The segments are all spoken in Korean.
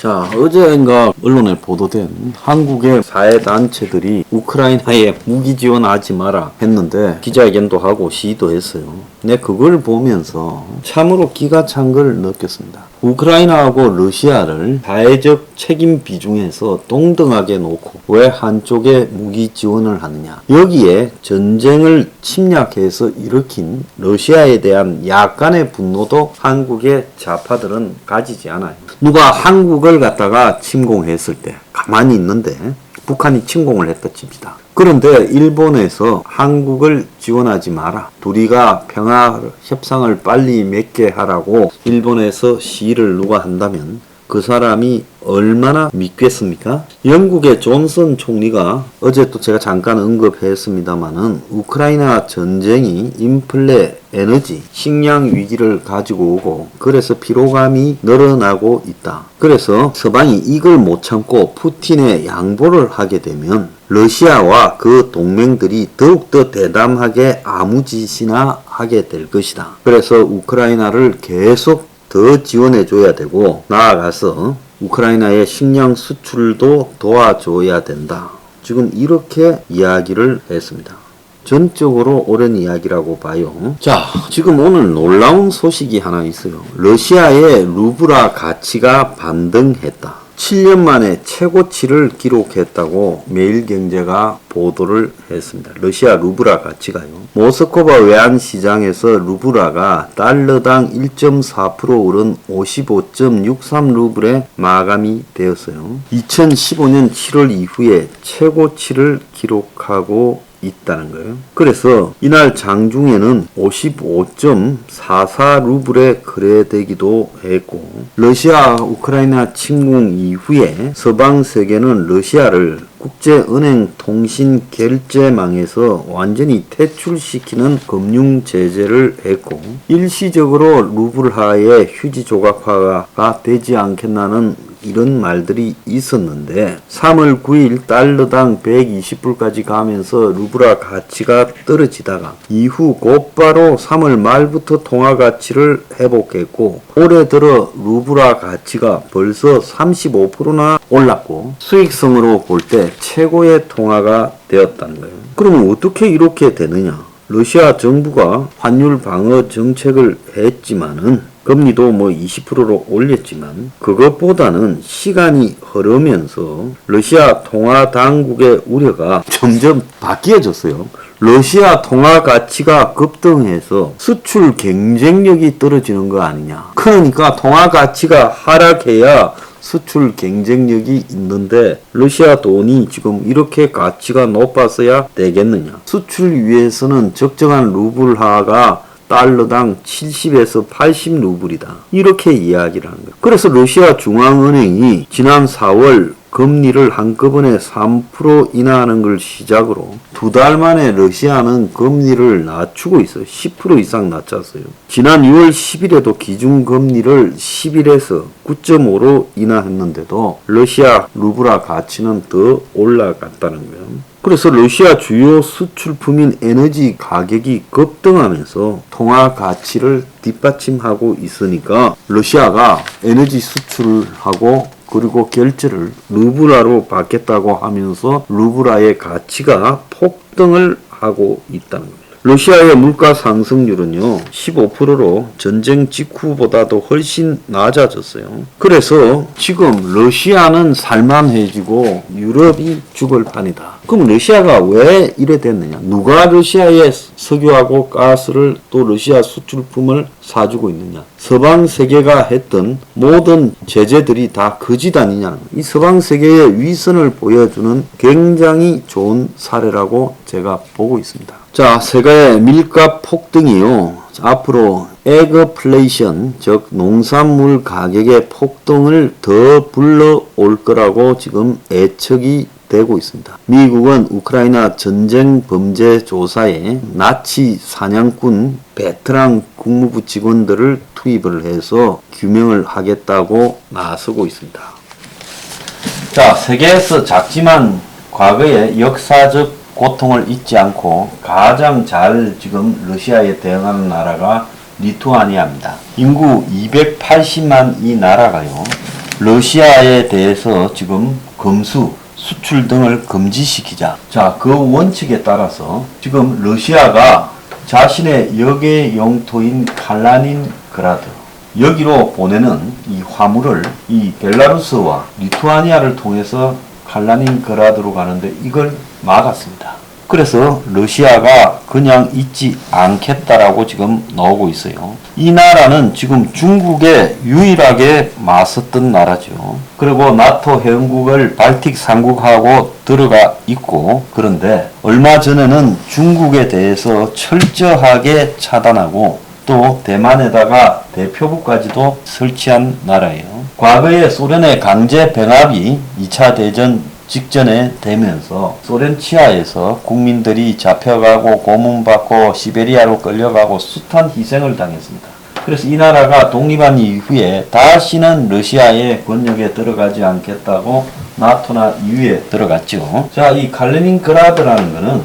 자, 어제인가 언론에 보도된 한국의 사회단체들이 우크라이나에 무기 지원하지 마라 했는데 기자회견도 하고 시위도 했어요. 근데 그걸 보면서 참으로 기가 찬 걸 느꼈습니다. 우크라이나하고 러시아를 사회적 책임 비중에서 동등하게 놓고 왜 한쪽에 무기 지원을 하느냐. 여기에 전쟁을 침략해서 일으킨 러시아에 대한 약간의 분노도 한국의 좌파들은 가지지 않아요. 누가 한국을 갖다가 침공했을 때 가만히 있는데 북한이 침공을 했다 칩시다. 그런데 일본에서 한국을 지원하지 마라. 둘이가 평화 협상을 빨리 맺게 하라고 일본에서 시위를 누가 한다면 그 사람이 얼마나 믿겠습니까? 영국의 존슨 총리가 어제 또 제가 잠깐 언급했습니다마는 우크라이나 전쟁이 인플레, 에너지, 식량 위기를 가지고 오고 그래서 피로감이 늘어나고 있다. 그래서 서방이 이걸 못 참고 푸틴에 양보를 하게 되면 러시아와 그 동맹들이 더욱더 대담하게 아무 짓이나 하게 될 것이다. 그래서 우크라이나를 계속 더 지원해줘야 되고 나아가서 우크라이나의 식량 수출도 도와줘야 된다. 지금 이렇게 이야기를 했습니다. 전적으로 옳은 이야기라고 봐요. 자, 지금 오늘 놀라운 소식이 하나 있어요. 러시아의 루블화 가치가 반등했다. 7년 만에 최고치를 기록했다고 매일경제가 보도를 했습니다. 러시아 루블화 가치가요. 모스크바 외환시장에서 루블화가 달러당 1.4% 오른 55.63 루블에 마감이 되었어요. 2015년 7월 이후에 최고치를 기록하고 있다는 거예요. 그래서 이날 장중에는 55.44 루블에 거래되기도 했고 러시아 우크라이나 침공 이후에 서방 세계는 러시아를 국제은행 통신 결제망에서 완전히 퇴출시키는 금융 제재를 했고 일시적으로 루블화의 휴지 조각화가 되지 않겠나는 이런 말들이 있었는데 3월 9일 달러당 120불까지 가면서 루블화 가치가 떨어지다가 이후 곧바로 3월 말부터 통화 가치를 회복했고 올해 들어 루블화 가치가 벌써 35%나 올랐고 수익성으로 볼 때 최고의 통화가 되었다는 거예요. 그러면 어떻게 이렇게 되느냐? 러시아 정부가 환율 방어 정책을 했지만은 금리도 20%로 올렸지만 그것보다는 시간이 흐르면서 러시아 통화 당국의 우려가 점점 바뀌어졌어요. 러시아 통화 가치가 급등해서 수출 경쟁력이 떨어지는 거 아니냐. 그러니까 통화 가치가 하락해야 수출 경쟁력이 있는데 러시아 돈이 지금 이렇게 가치가 높아서야 되겠느냐. 수출 위해서는 적정한 루블화가 달러당 70에서 80 루블이다. 이렇게 이야기를 하는 거예요. 그래서 러시아 중앙은행이 지난 4월 금리를 한꺼번에 3% 인하하는 걸 시작으로 2달 만에 러시아는 금리를 낮추고 있어요. 10% 이상 낮췄어요. 지난 6월 10일에도 기준금리를 11에서 9.5로 인하했는데도 러시아 루블화 가치는 더 올라갔다는 거예요. 그래서 러시아 주요 수출품인 에너지 가격이 급등하면서 통화 가치를 뒷받침하고 있으니까 러시아가 에너지 수출하고 그리고 결제를 루블화로 받겠다고 하면서 루블화의 가치가 폭등을 하고 있다는 겁니다. 러시아의 물가 상승률은요 15%로 전쟁 직후보다도 훨씬 낮아졌어요. 그래서 지금 러시아는 살만해지고 유럽이 죽을 판이다. 그럼 러시아가 왜 이래 됐느냐? 누가 러시아의 석유하고 가스를 또 러시아 수출품을 사주고 있느냐? 서방 세계가 했던 모든 제재들이 다 거짓 아니냐? 이 서방 세계의 위선을 보여주는 굉장히 좋은 사례라고 제가 보고 있습니다. 자, 세계의 밀가 폭등이요. 앞으로 에그플레이션, 즉 농산물 가격의 폭등을 더 불러올 거라고 지금 예측이 되고 있습니다. 미국은 우크라이나 전쟁 범죄 조사에 나치 사냥꾼 베테랑 국무부 직원들을 투입을 해서 규명을 하겠다고 나서고 있습니다. 자, 세계에서 작지만 과거의 역사적 고통을 잊지 않고 가장 잘 지금 러시아에 대응하는 나라가 리투아니아입니다. 인구 280만 이 나라가요. 러시아에 대해서 지금 검수, 수출 등을 금지시키자. 자, 그 원칙에 따라서 지금 러시아가 자신의 역의 영토인 칼라닌그라드 여기로 보내는 이 화물을 이 벨라루스와 리투아니아를 통해서 칼라닌그라드로 가는데 이걸 막았습니다. 그래서 러시아가 그냥 있지 않겠다라고 지금 나오고 있어요. 이 나라는 지금 중국에 유일하게 맞섰던 나라죠. 그리고 나토 회원국을 발틱 3국하고 들어가 있고, 그런데 얼마 전에는 중국에 대해서 철저하게 차단하고 또 대만에다가 대표부까지도 설치한 나라예요. 과거에 소련의 강제 병합이 2차 대전 직전에 되면서 소련 치하에서 국민들이 잡혀가고 고문받고 시베리아로 끌려가고 숱한 희생을 당했습니다. 그래서 이 나라가 독립한 이후에 다시는 러시아의 권력에 들어가지 않겠다고 나토나 EU에 들어갔죠. 자, 이 칼리닝그라드라는 것은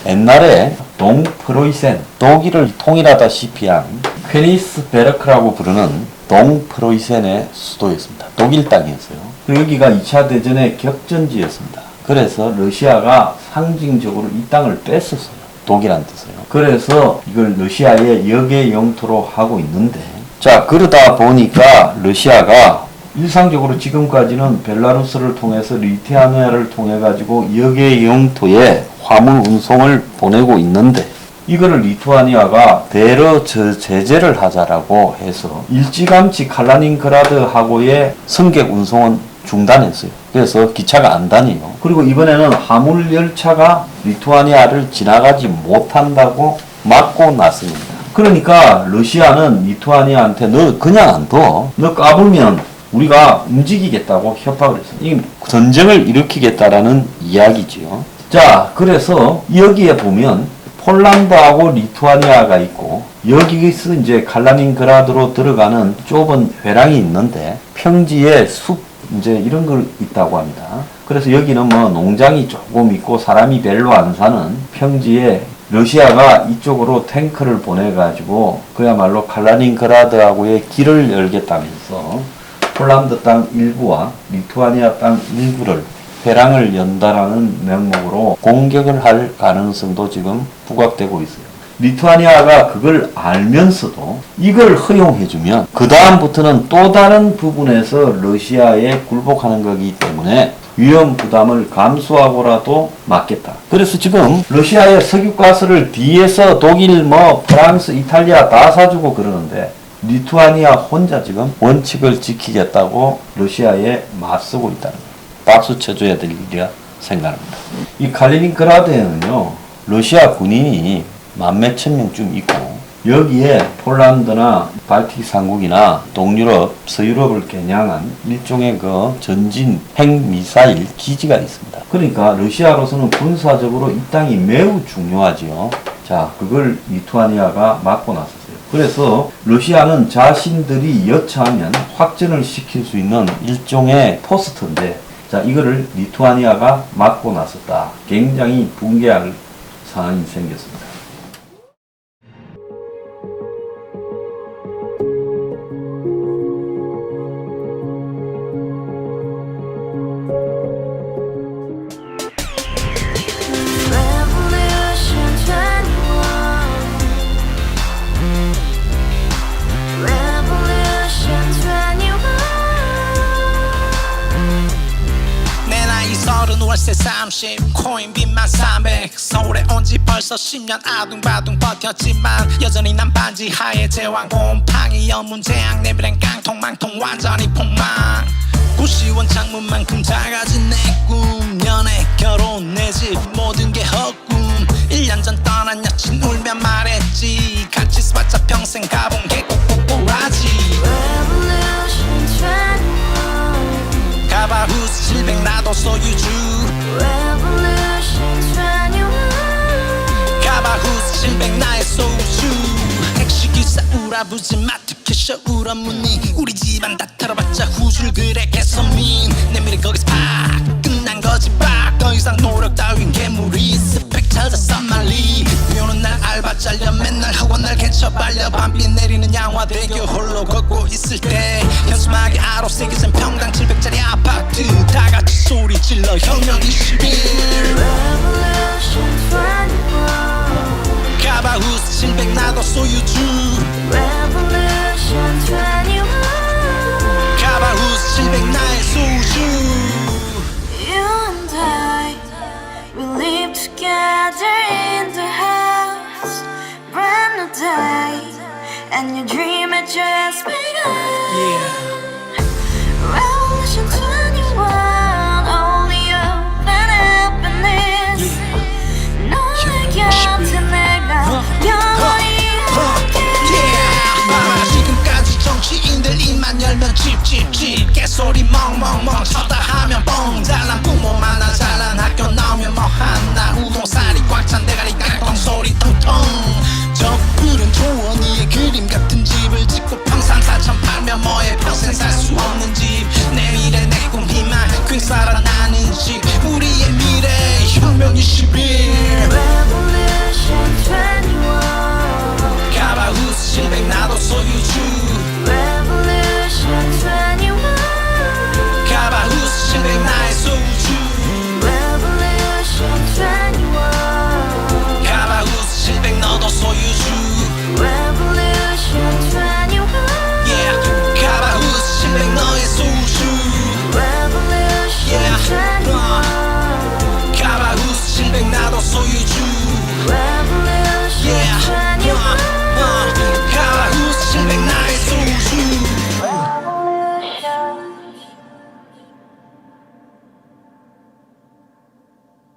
옛날에 동프로이센, 독일을 통일하다시피 한 퀘니스베르크라고 부르는 동프로이센의 수도였습니다. 독일 땅이었어요. 여기가 2차 대전의 격전지였습니다. 그래서 러시아가 상징적으로 이 땅을 뺐었어요. 독일한테서요. 그래서 이걸 러시아의 역의 영토로 하고 있는데, 자, 그러다 보니까 러시아가 일상적으로 지금까지는 벨라루스를 통해서 리투아니아를 통해 가지고 역의 영토에 화물 운송을 보내고 있는데, 이거를 리투아니아가 대러 제재를 하자라고 해서 일찌감치 칼라닌그라드하고의 승객 운송은 중단했어요. 그래서 기차가 안 다녀요. 그리고 이번에는 화물 열차가 리투아니아를 지나가지 못한다고 막고 났습니다. 그러니까 러시아는 리투아니아한테 너 그냥 안 둬. 너 까불면 우리가 움직이겠다고 협박을 했어요. 이 전쟁을 일으키겠다라는 이야기지요. 자, 그래서 여기에 보면 폴란드하고 리투아니아가 있고, 여기서 이제 칼라닌그라드로 들어가는 좁은 회랑이 있는데 평지에 숲 이제 이런 걸 있다고 합니다. 그래서 여기는 뭐 농장이 조금 있고 사람이 별로 안 사는 평지에 러시아가 이쪽으로 탱크를 보내가지고 그야말로 칼라닌그라드하고의 길을 열겠다면서 폴란드 땅 일부와 리투아니아 땅 일부를 회랑을 연다라는 명목으로 공격을 할 가능성도 지금 부각되고 있어요. 리투아니아가 그걸 알면서도 이걸 허용해주면 그 다음부터는 또 다른 부분에서 러시아에 굴복하는 거기 때문에 위험 부담을 감수하고라도 막겠다. 그래서 지금 러시아의 석유가스를 뒤에서 독일, 프랑스, 이탈리아 다 사주고 그러는데 리투아니아 혼자 지금 원칙을 지키겠다고 러시아에 맞서고 있다는 거예요. 박수 쳐줘야 될 일이라 생각합니다. 이 칼리닝그라드에는요, 러시아 군인이 10,000명쯤 있고, 여기에 폴란드나 발틱 3국이나 동유럽, 서유럽을 겨냥한 일종의 그 전진 핵미사일 기지가 있습니다. 그러니까 러시아로서는 군사적으로 이 땅이 매우 중요하지요. 자, 그걸 리투아니아가 막고 나섰어요. 그래서 러시아는 자신들이 여차하면 확전을 시킬 수 있는 일종의 포스트인데, 자, 이거를 리투아니아가 막고 나섰다. 굉장히 붕괴할 상황이 생겼습니다. 월세 30 코인빚만 300 서울에 온 지 벌써 10년 아둥바둥 버텼지만 여전히 난 반지 하에 제왕 곰팡이 연문제약 내비랑 깡통망통 완전히 폭망 90원 창문만큼 작아진 내 꿈 연애 결혼 내 집 모든 게 헛꿈 1년 전 떠난 여친 울며 말했지 같이 스파자 평생 가본 게 꼭꼭꼭하지 가바후스 700 나도 소유주 가바후스 700 나의 소유주 택시기사 우라부지 마트캐셔 울어문이 우리 집안 다 털어봤자 후줄 그래 개선민 내 미래 거기서 팍 끝난 거지 팍 더 이상 노력 따윈 괴물이 스펙 찾아 싼말리 비오는 날 알바 잘려 맨날 학원 날 개쳐 저 빨려 밤비 내리는 양화대교 홀로 걷고 있을 때 현수막에 아로 새겨진 평당 700짜리 아파트 다같이 소리 질러 혁명 21 Revolution 21 가바후스 700 나도 소유주 Revolution 21 가바후스 700 나의 소주 You and I, we live together in the house. Brand new day, and your dream had just begun. Yeah. Revolution 21, only hope and happiness. 너의 곁에 내가 영원히 함께. 지금까지 정치인들 입만 열면 찝찝찝 개소리 멍멍멍 쳤다 하면 뻥 잘난 부모 만나 잘난 학교 나오면 뭐 하나 우동살이 꽉 찬 대가리 깡통 소리 텅텅 저 푸른 초원위에 그림 같은 집을 짓고 평상 4천 팔면 뭐해 평생 살 수 없는 집 내 미래 내 꿈 희망 퀵 살아나는 집 우리의 미래 혁명 21